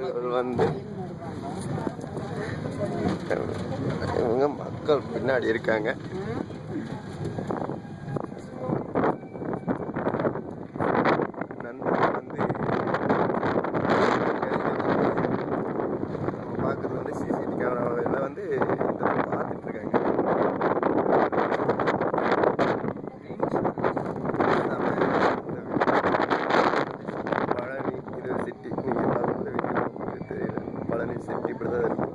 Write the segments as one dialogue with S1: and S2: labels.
S1: நண்பர்கள் வந்து இவங்க மக்கள் பின்னாடி இருக்காங்க. நண்பர்கள் வந்து நம்ம பார்க்குறது வந்து சிசிடிவி கேமராவில் வந்து இதெல்லாம் பார்த்துட்டு இருக்காங்க. பழனி இது சிட்டி நீங்கள் பார்க்குறது வீட்டு தெரியல. பழனி சிட்டி இப்படி தான் இருக்கும்.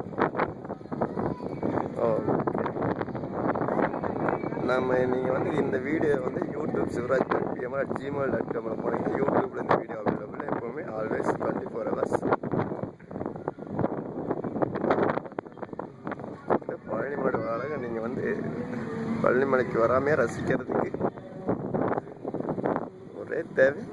S1: ஓகே, நீங்கள் வந்து இந்த வீடியோ வந்து யூடியூப் sivraj.pm@gmail.com போனீங்கன்னா யூடியூப்ல இந்த வீடியோ அவைலபிள். எப்போவுமே ஆல்வேஸ் 24 hours. பழனிமலை அழகை நீங்கள் வந்து பழனிமலைக்கு வராமையே ரசிக்கிறதுக்கு ஒரே தேவை